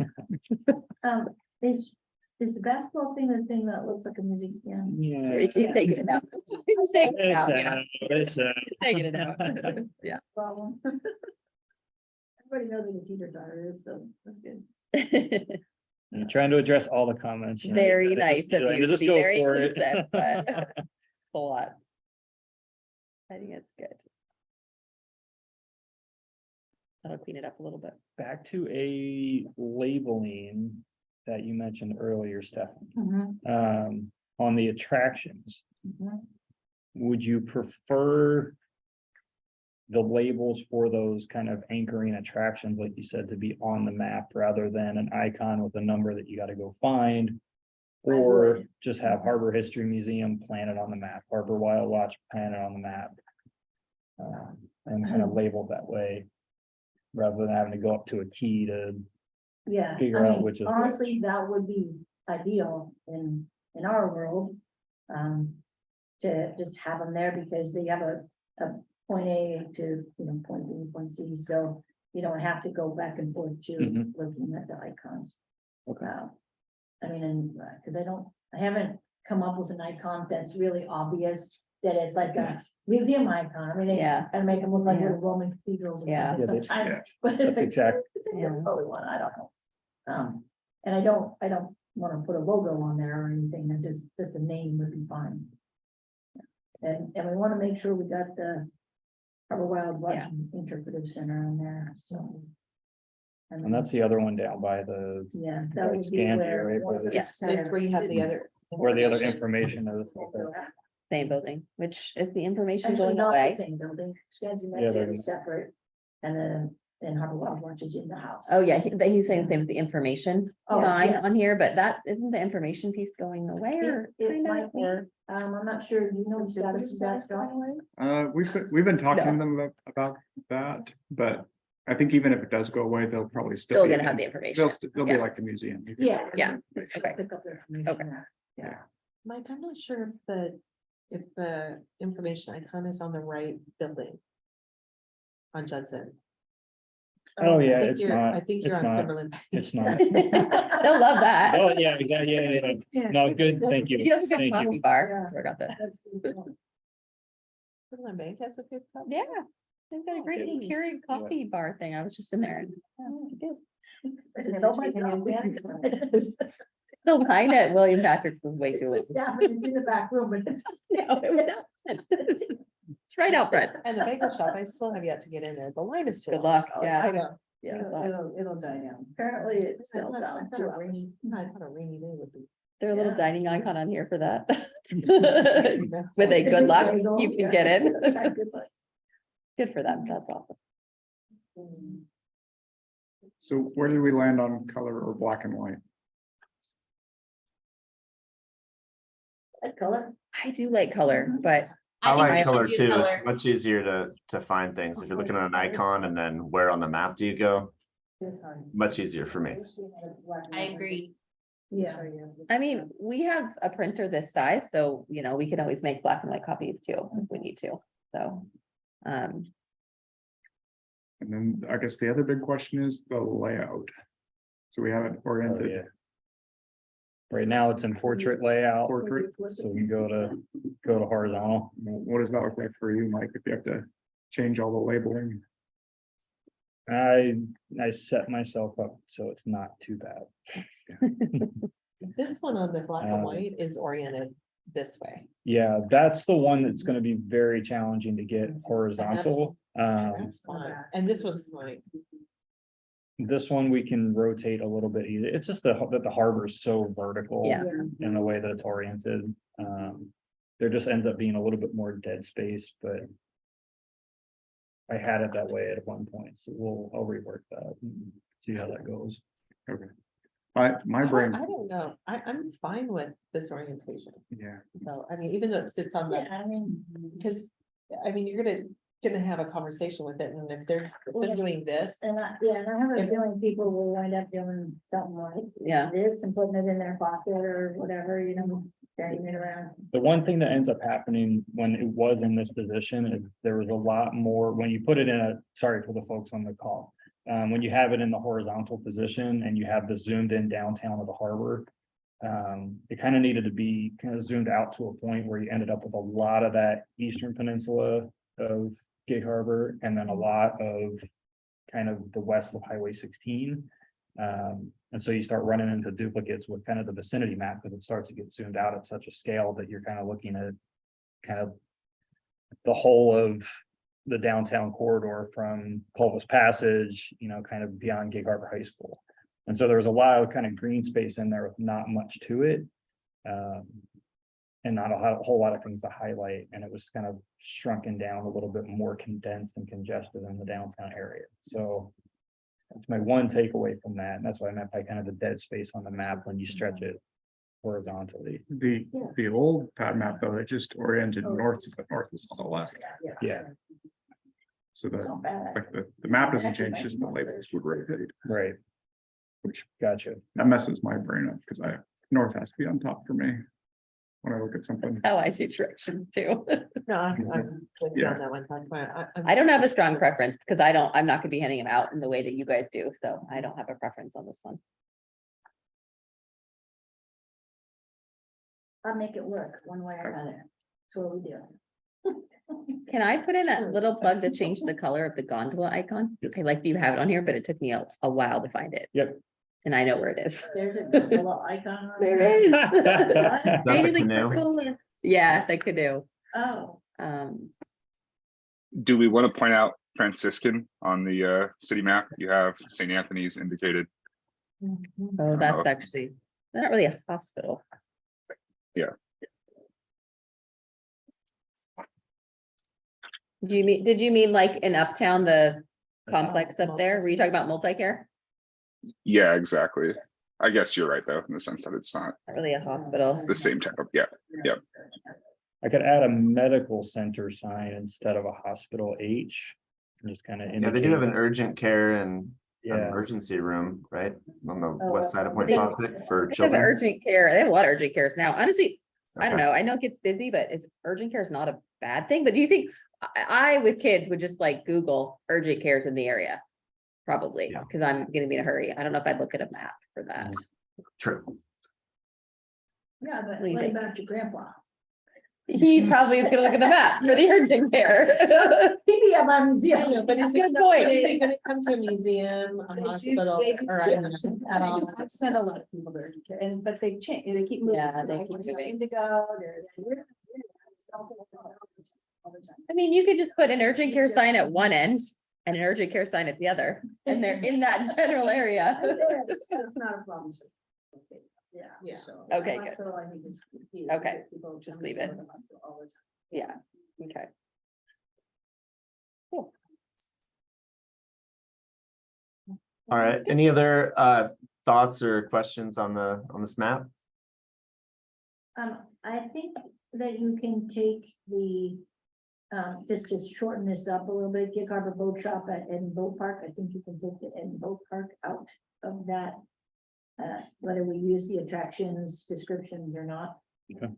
Is the basketball thing the thing that looks like a music stand? Yeah. You're taking it out. You're taking it out, yeah. It's, Taking it out. Yeah. Problem. Everybody knows what a teeter totter is, so that's good. I'm trying to address all the comments. you know, Very I nice just- of I you to just be go very for it. inclusive, but a lot. I think it's good. That'll clean it up a little bit. Back to a labeling that you mentioned earlier, Stephanie, on the attractions. Would you prefer the labels for those kind of anchoring attractions, like you said, to be on the map rather than an icon with a number that you gotta go find? I Or would. just have Harbor History Museum planted on the map, Harbor Wild Watch planted on the map? And kind of labeled that way, rather than having to go up to a key to, Yeah, Figure I out mean, which is honestly, that would be ideal in our world. To just have them there because they have a point A to, point B, point C, so you don't have to go back and forth to Mhm. looking at the icons. Okay. I mean, and, cause I haven't come up with an icon that's really obvious, that it's like a museum icon. I mean, Yeah. and make them look like Yeah. little Roman cathedrals. Yeah. Yeah, Sometimes, yeah. but it's That's like. exact- It's a Yeah. really one, I don't know. And I don't wanna put a logo on there or anything, and just a name would be fine. And we wanna make sure we got the Harbor Wild Watch Yeah. Interpretive Center on there, so. and that's the other one down by the, Yeah, by that would be Scandia, where. right, once where the- it's It's where you have the centered. other. where the other information. information is. Same building, which is the information Actually, going not the away. same building, Scansview Yeah, they're- Med is separate, and then Harbor Wild Watch is in the house. Oh, yeah, he's saying the same with the information Oh, sign yes. on here, but that isn't the information piece going away or It kind might of, be. or? I'm not sure, you know, the status of that stuff. We've been talking to No. them about that, but I think even if it does go away, they'll probably still. Still be gonna have in- the information. They'll be Yeah. like the museum. You can- Yeah. Yeah, it's- okay. pick up their information Okay. there. Yeah. Mike, I'm not sure if the information icon is on the right building. On Judson. Oh, I yeah, think it's you're- not. I think you're It's on not. Timberland. It's not. They'll love that. Oh, yeah, no, good, thank you. Did you have a good Thank coffee you. bar? Yeah. Sorry about that. That's a good point. Timberland Bank has a good. cup. Yeah, they've got a great little Keurig coffee bar thing. I was just in there. and- yeah, it's pretty good. I just told myself, yeah. The line at William Patrick's was way too long. Yeah, but it's in the back room, but it's. No, it was not. It's right out front. And the bagel shop, I still have yet to get in there. The line is. too Good long. luck, I yeah. know. Yeah, Good luck. it'll die down. Apparently it I sells thought out. a rainy day would be. They're a little Yeah. dining icon on here for that. With a good luck, you can get in. Good luck. Good for them, that's awesome. So where do we land on color or black and white? That color. I do like color, but I think like we color do too. color. It's much easier to find things. If you're looking at an icon and then where on the map do you go? Much easier for me. I agree. Yeah. I mean, we have a printer this size, so you know, we can always make black and white copies too, if we need to, so. And then I guess the other big question is the layout. So we have it Oh, oriented. yeah. Right now, it's in portrait layout, Portrait. so we go to horizontal. What does that look like for you, Mike, if you have to change all the labeling? I set myself up so it's not too bad. This one on the black and Um, white is oriented this way. Yeah, that's the one that's gonna be very challenging to get horizontal. That's fine. And this one's fine. This one we can rotate a little bit easier. It's just that the harbor is so vertical. Yeah. In the way that it's oriented. There just ends up being a little bit more dead space, but. I had it that way at one point, so I'll rework that and see how that goes. My brain, I don't know. I'm fine with this orientation. yeah, So, I mean, even though it sits on the, Yeah, I mean. because, I mean, you're gonna have a conversation with it, and if they're doing this. And I have a feeling people will wind up doing something like Yeah, this and putting it in their pocket or whatever, you know, carrying it around. The one thing that ends up happening when it was in this position is there was a lot more, when you put it in sorry for the folks on the call. When you have it in the horizontal position and you have the zoomed in downtown of the harbor. It kind of needed to be kind of zoomed out to a point where you ended up with a lot of that eastern peninsula of Gig Harbor and then a lot of kind of the west of Highway 16. And so you start running into duplicates with kind of the vicinity map because it starts to get zoomed out at such a scale that you're kind of looking at kind of the whole of the downtown corridor from Culvers Passage, you know, kind of beyond Gig Harbor High School. And so there was a lot of kind of green space in there with not much to it. And not a whole lot of things to highlight, and it was kind of shrunken down a little bit more condensed and congested in the downtown area. So that's my one takeaway from that, and that's what I meant by kind of the dead space on the map when you stretch it horizontally. the old pad map, though, it just oriented north, but north is on the left. Yeah, So It's that, not bad. like, the map doesn't change, just the labels would rotate, right. which Gotcha. that messes my brain up, because north has to be on top for me. When I look at something, how I do directions too. No, I'm with you Yeah. on that one. I don't have a strong preference, because I'm not gonna be handing them out in the way that you guys do, so I don't have a preference on this one. I'll make it work one way or another. That's what we do. Can I put in a little plug to change the color of the gondola icon? Okay, like you have it on here, but it took me a while to find it. Yep. And I know where it is. There's a little icon. on There is. That's a Maybe the canoe. cupola. Yeah, the canoe. Oh, Do we want to point out Franciscan on the city map? You have St. Anthony's indicated. oh, that's actually, they're not really a hospital. Yeah. Did you mean like in Uptown, the complex up there? Were you talking about multi-care? Yeah, exactly. I guess you're right, though, in the sense that it's not Not really a hospital. the same type of, yeah. I could add a medical center sign instead of a hospital H. Just kind of. Yeah, they do have an urgent care and an Yeah, emergency room, right? On the Oh, west side of Point they- Fawcett for They have children. urgent care. They have a lot of urgent cares now. Honestly, I don't Okay. know. I know it gets busy, but it's urgent care is not a bad thing. But do you think I with kids would just like Google urgent cares in the area? Probably, Yeah. because I'm gonna be in a hurry. I don't know if I'd look at a map for that. True. yeah, but What do you what think? about your grandpa? He probably is gonna look at the map for the urgent care. He'd be at my I museum. know, but if Good you're point. gonna come to a museum, a hospital, or I've sent a lot of people to urgent care, but they've changed, they keep moving. Yeah, So, they like, keep when they're moving. Indigo, they're. all the time. I mean, you could just put an urgent care sign at one end and an urgent care sign at the other, and they're in that general area. It's not a problem. Yeah. Yeah. so Okay, good. hospital, I think is key. Okay, People just come leave to it. the hospital all the time. Yeah, okay. Cool. All right, any other thoughts or questions on this map? I think that you can take the, just shorten this up a little bit, Gig Harbor Boat Shop at Eden Boat Park. I think you can take the Eden Boat Park out of that. Whether we use the attractions descriptions or not. Okay.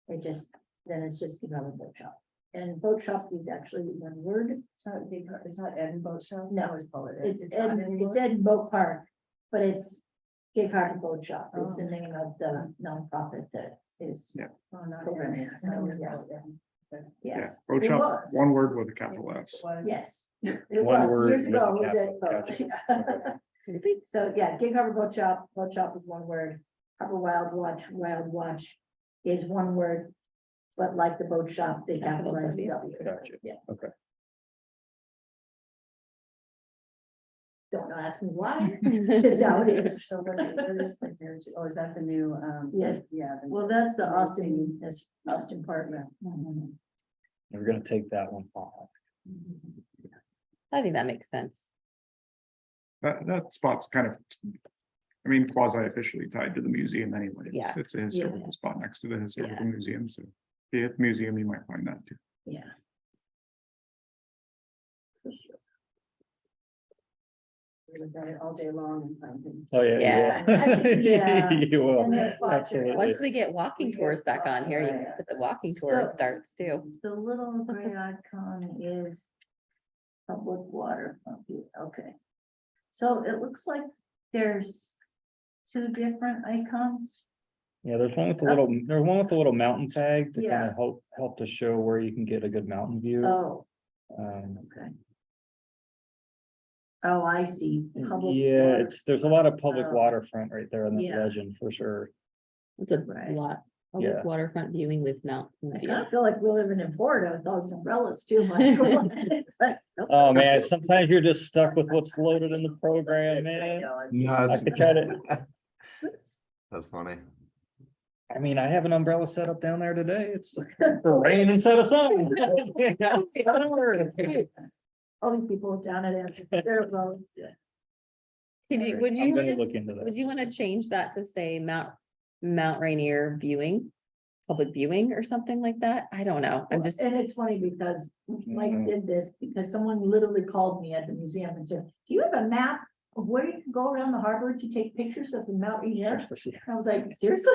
It just, then it's just Gig Harbor Boat Shop. And boat shop is actually one word. It's not Ed Boat Show. No, I always call it Ed. It's not Ed, anymore? it's Ed Boat Park, but it's Gig Harbor Boat Shop. It's the Oh. name of the nonprofit that is. Oh, not Program. Ed. So it's Yeah. not Ed. Yeah, Boat It shop, was. one word with a capital S. It was. yes. It One was word years with ago, a it was Ed capital, Boat. So, yeah, Gig Harbor Boat Shop is one word. Harbor Wild Watch is one word. But like the boat shop, they capitalize the W. Gotcha. Yeah. Okay. Don't ask me why, just how it is. So what is the heritage? Oh, is that the new, Yeah. Yeah. Well, that's the Austin, that's Austin Park. We're gonna take that one off. I think that makes sense. That spot's kind of, I mean, quasi officially tied to the museum anyway. Yeah. It's a historical spot next to the historical Yeah. museum, so if you hit the museum, you might find that too. Yeah. We look at it all day long and find things. Oh, yeah. Yeah. You will, And then watch it. absolutely. Once we get walking tours back on here, you can put the walking tour So- starts too. The little gray icon is public water. Okay. So it looks like there's two different icons. Yeah, there's one with the little mountain tag to kind Yeah. of help to show where you can get a good mountain view. Oh, Um, okay. Oh, I see. Public yeah, water. there's a lot of public Oh. waterfront right there in the Yeah. legend for sure. It's a Right. lot. Yeah. Public waterfront viewing with mountain I view. kind of feel like we're living in Florida with all these umbrellas too much. It's like, Oh, man, sometimes you're just stuck with what's loaded in the program, I man. know, it's- No, I could try to, That's funny. I mean, I have an umbrella set up down there today. It's for rain instead of sun. All these people down at it, they're well. Would you I'm gonna wanna- look into would that. you want to change that to say Mount Rainier viewing? Public viewing or something like that? I don't know. I'm just, And it's funny because Mike Mhm. did this because someone literally called me at the museum and said, do you have a map of where you can go around the harbor to take pictures of the Mount Rainier? I was like, seriously?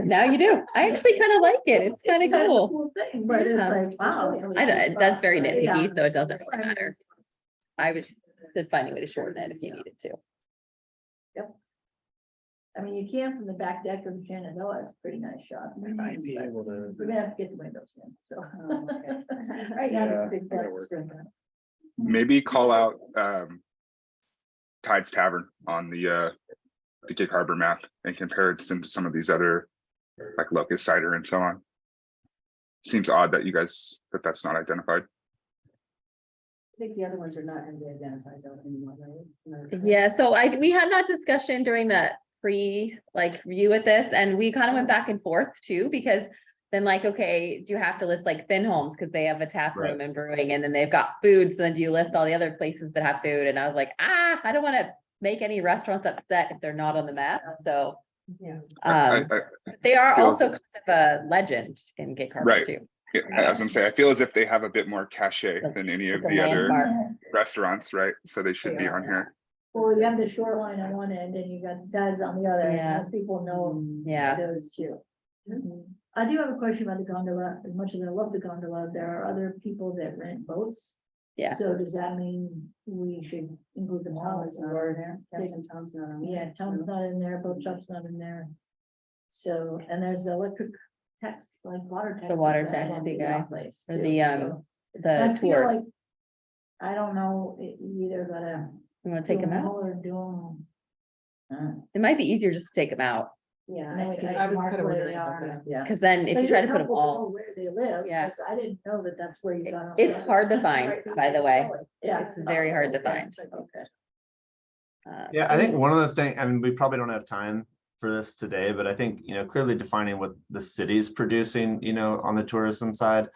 now you do. I actually kind of like it. It's kind of a cool. thing, but it's Yeah. like, wow. I don't, that's very Yeah. nitpicky, so it doesn't really matter. I was just finding a way to shorten it if you needed to. I mean, you can from the back deck of the Shenandoah, it's a pretty nice shot. I might be able We're to. gonna have to get the windows in, so. Oh, okay. Right now, Yeah, it's big. that'll bets. Maybe call out Tides Tavern on the Gig Harbor map and compare it to some of these other like Locust Cider and so on. Seems odd that that's not identified. I think the other ones are not gonna be identified though anymore, right? Yeah, so we had that discussion during the review with this, and we kind of went back and forth too, because then okay, do you have to list like Finn Homes, because they have a tap room and brewing, and then they've got food, so then do you list all the other places that have food? And I was like, I don't want to make any restaurants upset if they're not on the map, so. Yeah. They are feels- also kind of a legend in Gig Harbor Right. too. As I'm saying, I feel as if they have a bit more cachet than any of It's a the other landmark. restaurants, right? So they should be on here. Well, you have the shoreline on one end and you got the Tides on the other, and Yeah. most people know Yeah, those two. I do have a question about the gondola. As much as I love the gondola, there are other people that rent boats. Yeah. So does that mean we should include them all as Town's not or? in there. Captain Town's not on there. Yeah, town's not in there, boat shop's not in there. So, and there's the electric tax, like water tax. water taxi guy, or the the tours. I don't know either, but You want to take them out? Or do them. It might be easier just to take them out, Yeah, And then we can I was mark kind of where wondering they about are. that, yeah. because then if But you it try is to put them helpful to know all, Where they live. Yeah. because I didn't know that that's where you got. it's hard to find, by the way. Yeah. It's very hard to Okay. find. Okay. Yeah, I think one of the things, and we probably don't have time for this today, but I think, clearly defining what the city's producing, on the tourism side.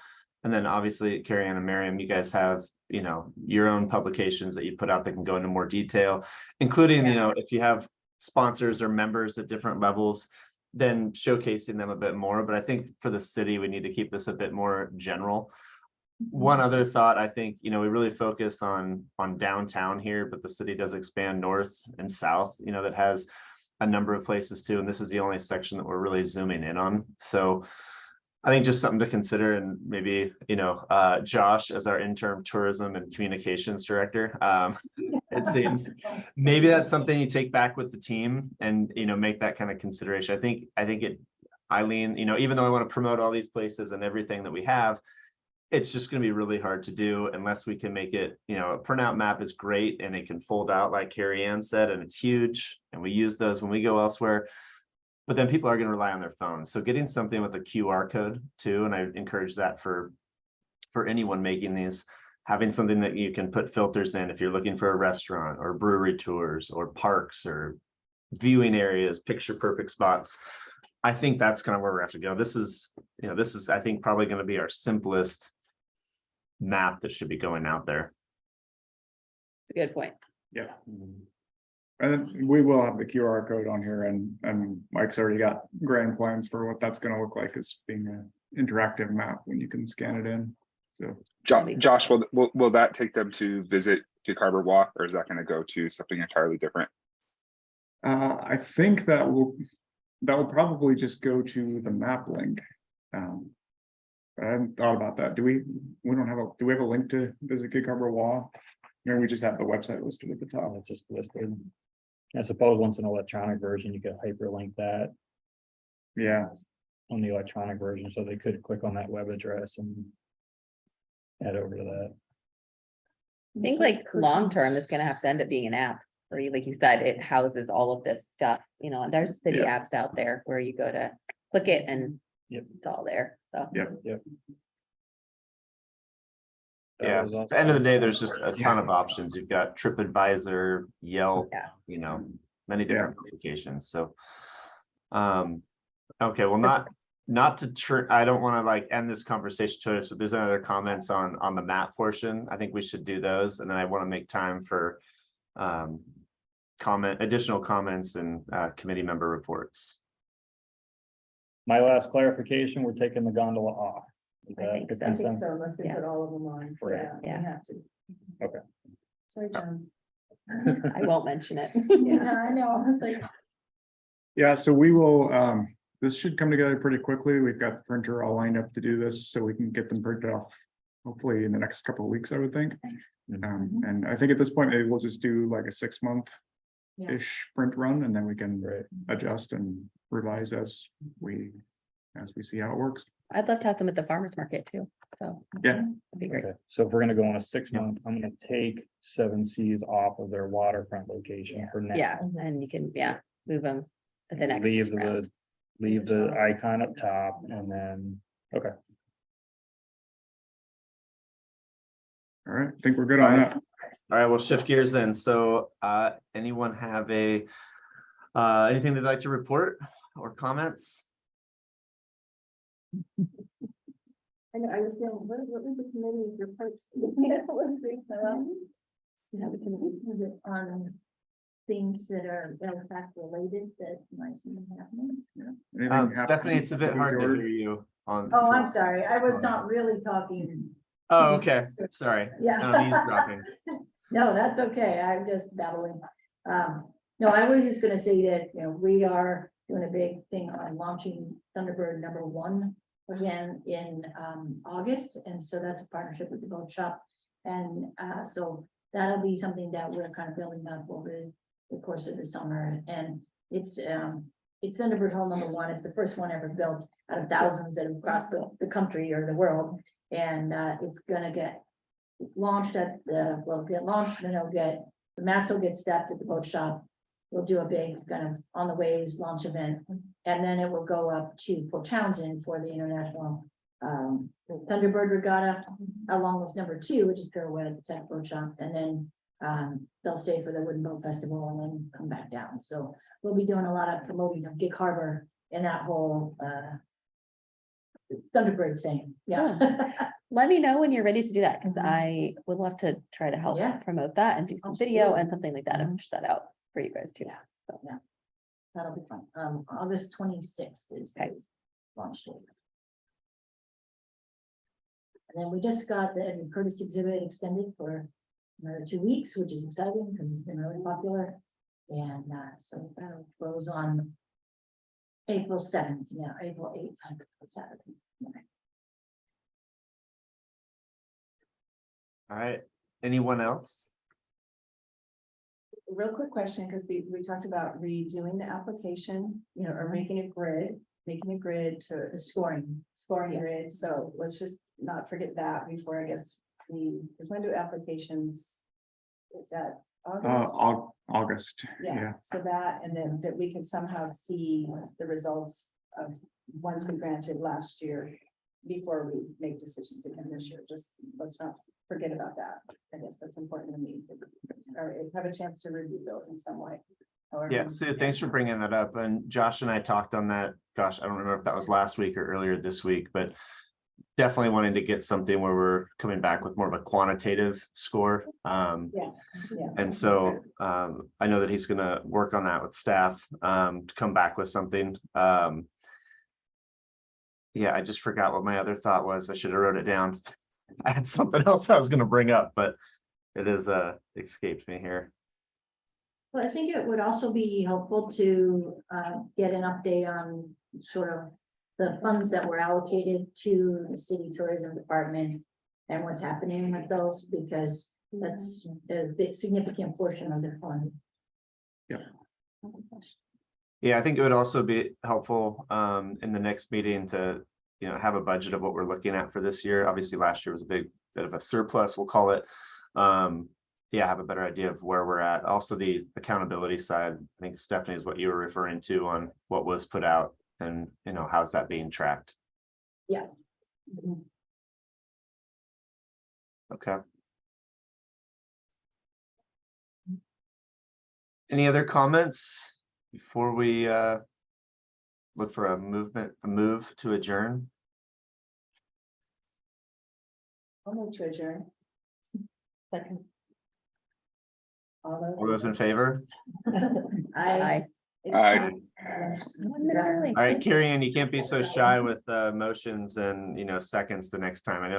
And then obviously Carrie Ann and Miriam, you guys have, your own publications that you put out that can go into more detail, including, if you have sponsors or members at different levels, then showcasing them a bit more. But I think for the city, we need to keep this a bit more general. One other thought, I think, we really focus on downtown here, but the city does expand north and south, that has a number of places too. And this is the only section that we're really zooming in on. So I think just something to consider, and maybe, Josh as our interim tourism and communications director. It seems maybe that's something you take back with the team and, make that kind of consideration. I think Eileen, even though I want to promote all these places and everything that we have, it's just going to be really hard to do unless we can make it, a printout map is great and it can fold out like Carrie Ann said, and it's huge. And we use those when we go elsewhere, but then people are going to rely on their phones. So getting something with a QR code too. And I encourage that for anyone making these, having something that you can put filters in if you're looking for a restaurant or brewery tours or parks or viewing areas, picture perfect spots. I think that's kind of where we have to go. This is, I think probably going to be our simplest map that should be going out there. It's a good point. Yeah. And then we will have the QR code on here, and Mike's already got grand plans for what that's gonna look like as being an interactive map when you can scan it in. So Josh, will that take them to visit Gig Harbor Walk, or is that gonna go to something entirely different? I think that will probably just go to the map link. I hadn't thought about that. Do we have a link to visit Gig Harbor Walk? Or we just have the website listed at the top? It's just listed. I suppose once an electronic version, you could hyperlink that Yeah, on the electronic version, so they could click on that web address and head over to that. I think like long-term, it's gonna have to end up being an app, where you, like you said, it houses all of this stuff, and there's city apps out there where you go to click it and Yep. it's all there, so. Yep. Yeah, at the end of the day, there's just a ton of options. You've got TripAdvisor, Yelp, Yeah. many different applications. So, okay, well, not to I don't want to like end this conversation to it. So there's other comments on the map portion. I think we should do those, and then I want to make time for additional comments and committee member reports. My last clarification, we're taking the gondola off. Is I that think the so. I think consent? so, unless they Yeah. put all of them on. Right. Yeah, we Yeah. have to. Okay. Sorry, John. I won't mention it. Yeah, I know, it's like, yeah, so we will, this should come together pretty quickly. We've got the printer all lined up to do this, so we can get them printed off hopefully in the next couple of weeks, I would think. And I think at this point, maybe we'll just do like a 6-month-ish print run, and then we can adjust and revise as we see how it works. I'd love to have some at the farmer's market too, so. Yeah. That'd be great. Okay, so if we're gonna go on a 6-month, I'm gonna take 7 Seas off of their waterfront location for now. Yeah, and you can, move them to the next Leave round. leave the icon up top, and then, okay. All right, I think we're good on that. All right, we'll shift gears then. So anyone have anything they'd like to report or comments? I know, I was going, what was the committee reports? Was it on things that are in fact related that might be happening? Anything happen- Stephanie, it's a bit hard to George? hear you on. Oh, I'm sorry, I was not really talking. Oh, okay, sorry. Yeah. I'm eavesdropping. No, that's okay, I'm just babbling. No, I was just gonna say that, we are doing a big thing on launching Thunderbird #1 again in August, and so that's a partnership with the boat shop. And so that'll be something that we're kind of building up over the course of the summer, and it's Thunderbird Hull #1. It's the first one ever built out of thousands that have crossed the country or the world, and it's gonna get launched at get launched, and the mast will get stepped at the boat shop. We'll do a big kind of on the waves launch event, and then it will go up to Port Townsend for the international Thunderbird Regatta, along with #2, which is pirouette at the boat shop, and then they'll stay for the Wooden Boat Festival and then come back down. So we'll be doing a lot of promoting of Gig Harbor and that whole, Thunderbird thing, yeah. Let me know when you're ready to do that, because I would love to try to help Yeah. promote that and do some video Absolutely. and something like that and push that out for you guys too. Yeah. That'll be fun. August 26th is Okay. the launch date. And then we just got the Edward Curtis exhibit extended for another 2 weeks, which is exciting because it's been really popular. And so that'll close on April 7th, yeah, April 8th, on Saturday. All right, anyone else? Real quick question, because we talked about redoing the application, or making a grid to scoring grid. So let's just not forget that before, I guess, because when do applications? Is that August? August, Yeah, yeah. so that, and then that we could somehow see the results of ones we granted last year before we make decisions again this year. Just let's not forget about that. I guess that's important to me, or have a chance to review those in some way. However Yeah, you Sue, can. thanks for bringing that up. And Josh and I talked on that. Gosh, I don't remember if that was last week or earlier this week, but definitely wanting to get something where we're coming back with more of a quantitative score. Yeah, And so I know that he's gonna work on that with staff to come back with something. Yeah, I just forgot what my other thought was. I should have wrote it down. I had something else I was gonna bring up, but it is escaped me here. Well, I think it would also be helpful to get an update on sort of the funds that were allocated to the city tourism department and what's happening with those, because that's a big significant portion of the fund. Yeah, I think it would also be helpful in the next meeting to, have a budget of what we're looking at for this year. Obviously, last year was a bit of a surplus, we'll call it. Yeah, have a better idea of where we're at. Also, the accountability side, I think Stephanie is what you were referring to on what was put out and, how's that being tracked? Yeah. Okay. Any other comments before we look for a move to adjourn? I'll move to adjourn. Second. All those in favor? Aye. Aye. 1 minute early. All right, Carrie Ann, you can't be so shy with motions and, seconds the next time. I know